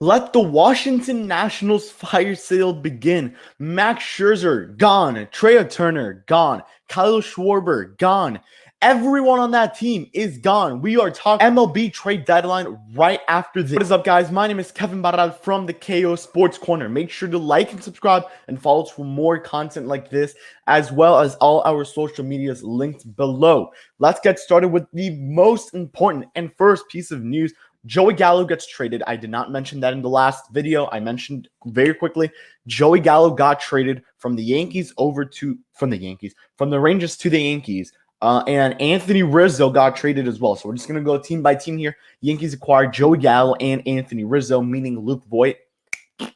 Let the Washington Nationals fire sale begin. Max Scherzer, gone. Trey Turner, gone. Kyle Schwarber, gone. Everyone on that team is gone. We are talking MLB trade deadline right after this. What is up, guys? My name is Kevin Barral from the KO Sports Corner. Make sure to like and subscribe and follow us for more content like this, as well as all our social medias linked below. Let's get started with the most important and first piece of news. Joey Gallo gets traded. I did not mention that in the last video. I mentioned very quickly. Joey Gallo got traded from the Yankees from the Rangers to the Yankees. And Anthony Rizzo got traded as well. So we're just going to go team by team here. Yankees acquired Joey Gallo and Anthony Rizzo, meaning Luke Voit.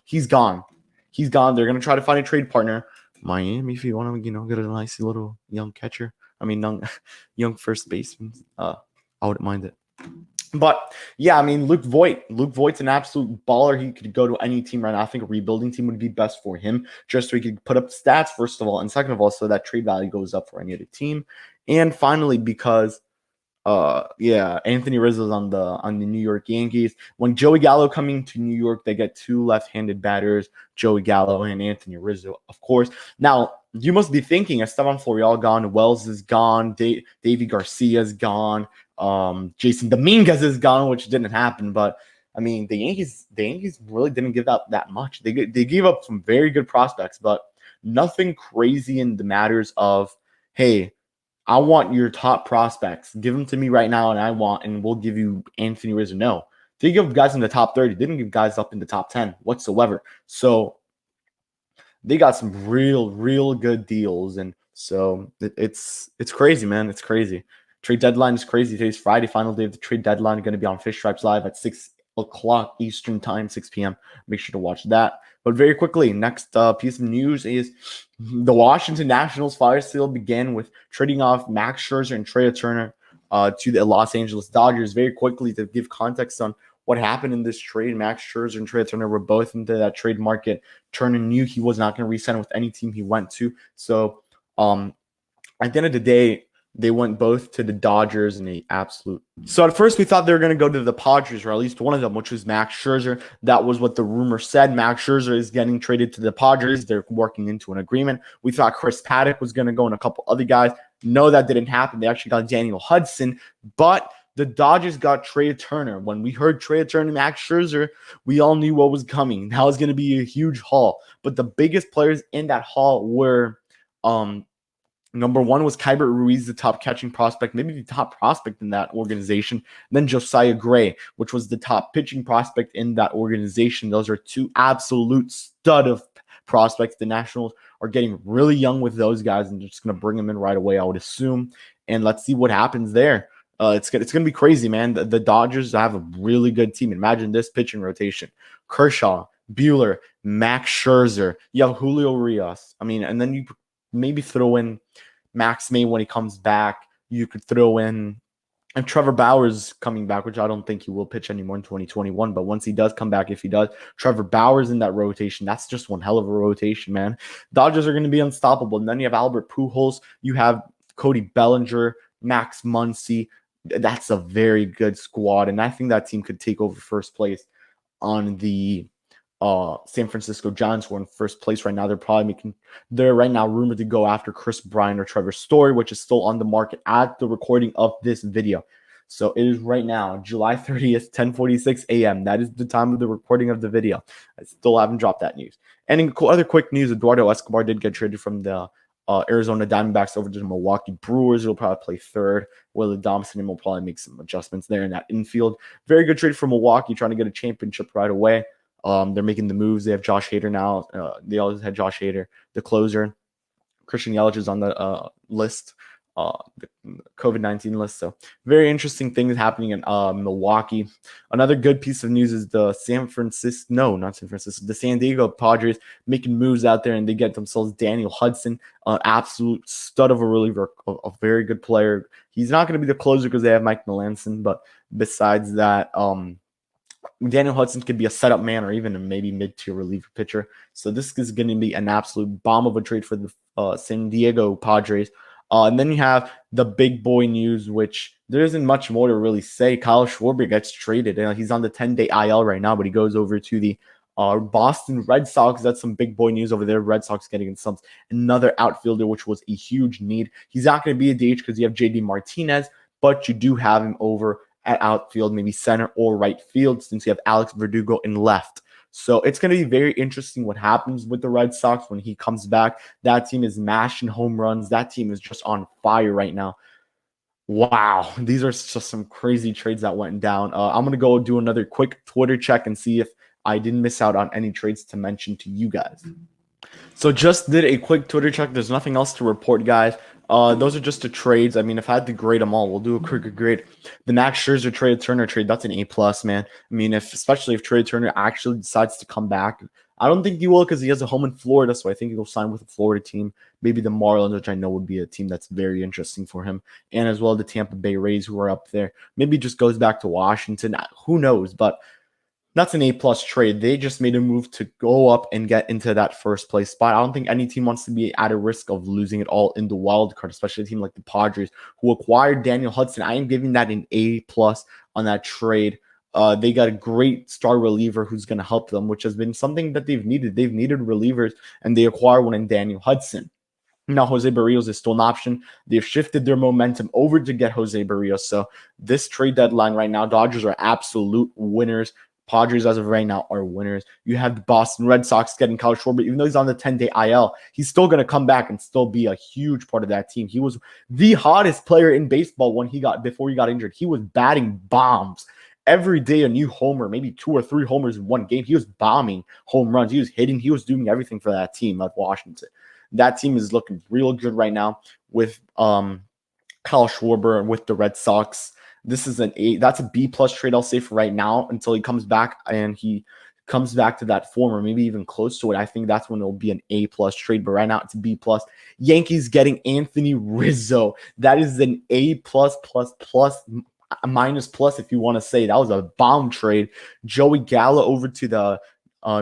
He's gone. He's gone. They're going to try to find a trade partner. Miami, if you want to, get a nice little young catcher. Young first baseman. I wouldn't mind it. But yeah, Luke Voigt's an absolute baller. He could go to any team right now. I think a rebuilding team would be best for him, just so he could put up stats, first of all, and second of all, so that trade value goes up for any other team. And finally, because Anthony Rizzo's on the New York Yankees. When Joey Gallo coming to New York, they get two left-handed batters, Joey Gallo and Anthony Rizzo, of course. Now, you must be thinking, Esteban Florial gone, Wells is gone, Davy Garcia is gone, Jason Dominguez is gone, which didn't happen. But the Yankees really didn't give up that much. They gave up some very good prospects, but nothing crazy in the matters of, hey, I want your top prospects. Give them to me right now, and we'll give you Anthony Rizzo. No, they give guys in the top 30. They didn't give guys up in the top 10 whatsoever. So they got some real good deals, and so it's crazy, man. It's crazy. Trade deadline is crazy. Today's Friday, final day of the trade deadline. Going to be on Fish Stripes Live at 6 o'clock Eastern time, 6 p.m. Make sure to watch that. But very quickly, next piece of news is the Washington Nationals fire sale began with trading off Max Scherzer and Trey Turner to the Los Angeles Dodgers. Very quickly, to give context on what happened in this trade, Max Scherzer and Trey Turner were both into that trade market. Turner knew he was not going to re-sign with any team he went to. So at the end of the day, they went both to the Dodgers in a absolute. So at first we thought they were going to go to the Padres, or at least one of them, which was Max Scherzer. That was what the rumor said. Max Scherzer is getting traded to the Padres. They're working into an agreement. We thought Chris Paddock was going to go and a couple other guys. No, that didn't happen. They actually got Daniel Hudson, but the Dodgers got Trey Turner. When we heard Trey Turner and Max Scherzer, we all knew what was coming. That was going to be a huge haul. But the biggest players in that haul were number one was Kyber Ruiz, the top catching prospect, maybe the top prospect in that organization. And then Josiah Gray, which was the top pitching prospect in that organization. Those are two absolute stud of prospects. The Nationals are getting really young with those guys, and they're just going to bring them in right away, I would assume. And let's see what happens there. It's going to be crazy, man. The Dodgers have a really good team. Imagine this pitching rotation. Kershaw, Buehler, Max Scherzer. You have Julio Rios. And then you maybe throw in Max May when he comes back. You could throw in, and Trevor Bauer's coming back, which I don't think he will pitch anymore in 2021. But once he does come back, if he does, Trevor Bauer's in that rotation. That's just one hell of a rotation, man. Dodgers are going to be unstoppable. And then you have Albert Pujols. You have Cody Bellinger, Max Muncy. That's a very good squad. And I think that team could take over first place on the San Francisco Giants, who are in first place right now. They're right now rumored to go after Chris Bryant or Trevor Story, which is still on the market at the recording of this video. So it is right now, July 30th, 10:46 a.m. That is the time of the recording of the video. I still haven't dropped that news. And in other quick news, Eduardo Escobar did get traded from the Arizona Diamondbacks over to the Milwaukee Brewers. He'll probably play third. Willie Thompson will probably make some adjustments there in that infield. Very good trade for Milwaukee, trying to get a championship right away. They're making the moves. They have Josh Hader now. They always had Josh Hader, the closer. Christian Yelich is on the list, the COVID-19 list. So very interesting things happening in Milwaukee. Another good piece of news is the San Diego Padres making moves out there, and they get themselves Daniel Hudson, an absolute stud of a reliever, a very good player. He's not going to be the closer because they have Mike Melanson, but besides that, Daniel Hudson could be a setup man or even a maybe mid-tier reliever pitcher. So this is going to be an absolute bomb of a trade for the San Diego Padres. And then you have the big boy news, which there isn't much more to really say. Kyle Schwarber gets traded. He's on the 10-day IL right now, but he goes over to the Boston Red Sox. That's some big boy news over there. Red Sox getting some another outfielder, which was a huge need. He's not going to be a DH because you have JD Martinez, but you do have him over at outfield, maybe center or right field, since you have Alex Verdugo in left. So it's going to be very interesting what happens with the Red Sox when he comes back. That team is mashing home runs. That team is just on fire right now. Wow, these are just some crazy trades that went down. I'm going to go do another quick Twitter check and see if I didn't miss out on any trades to mention to you guys. So just did a quick Twitter check. There's nothing else to report, guys. Those are just the trades. I mean, if I had to grade them all, we'll do a quick grade. The Max Scherzer trade, Turner trade, that's an A+, man. I mean, especially if Trey Turner actually decides to come back. I don't think he will because he has a home in Florida, so I think he'll sign with a Florida team. Maybe the Marlins, which I know would be a team that's very interesting for him, and as well the Tampa Bay Rays, who are up there. Maybe he just goes back to Washington. Who knows? But that's an A+ trade. They just made a move to go up and get into that first place spot. I don't think any team wants to be at a risk of losing it all in the wild card, especially a team like the Padres, who acquired Daniel Hudson. I am giving that an A+ on that trade. They got a great star reliever who's going to help them, which has been something that they've needed. They've needed relievers, and they acquire one in Daniel Hudson. Now, Jose Barrios is still an option. They've shifted their momentum over to get Jose Barrios. So this trade deadline right now, Dodgers are absolute winners. Padres, as of right now, are winners. You have the Boston Red Sox getting Kyle Schwarber. Even though he's on the 10-day IL, he's still going to come back and still be a huge part of that team. He was the hottest player in baseball before he got injured. He was batting bombs. Every day a new homer, maybe 2 or 3 homers in one game. He was bombing home runs. He was hitting. He was doing everything for that team at Washington. That team is looking real good right now with Kyle Schwarber and with the Red Sox. This is that's a B+ trade, I'll say, for right now until he comes back and he comes back to that form or maybe even close to it. I think that's when it'll be an A+ trade, but right now it's a B+. Yankees getting Anthony Rizzo. That is an A+++, minus plus, if you want to say. That was a bomb trade. Joey Gallo over to the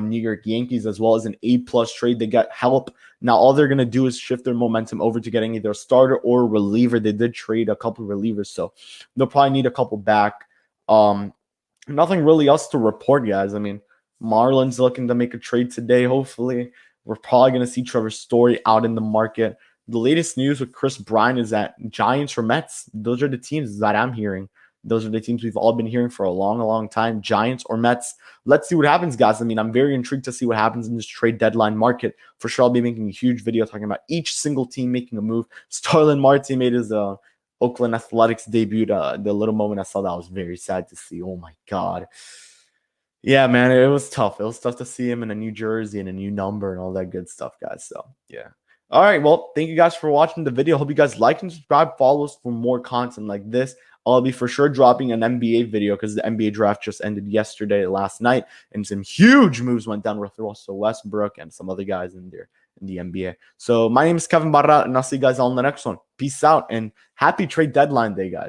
New York Yankees as well as an A+ trade. They got help. Now all they're going to do is shift their momentum over to getting either a starter or a reliever. They did trade a couple of relievers, so they'll probably need a couple back. Nothing really else to report, guys. I mean, Marlins looking to make a trade today, hopefully. We're probably going to see Trevor Story out in the market. The latest news with Chris Bryant is that Giants or Mets, those are the teams that I'm hearing. Those are the teams we've all been hearing for a long time. Giants or Mets. Let's see what happens, guys. I mean, I'm very intrigued to see what happens in this trade deadline market. For sure, I'll be making a huge video talking about each single team making a move. Starlin Marte made his Oakland Athletics debut. The little moment I saw that, I was very sad to see. Oh, my God. Yeah, man, it was tough. It was tough to see him in a new jersey and a new number and all that good stuff, guys. So, yeah. All right, well, thank you guys for watching the video. Hope you guys like and subscribe. Follow us for more content like this. I'll be for sure dropping an NBA video because the NBA draft just ended last night, and some huge moves went down with Russell Westbrook and some other guys in there in the NBA. So my name is Kevin Barra, and I'll see you guys all in the next one. Peace out, and happy trade deadline day, guys.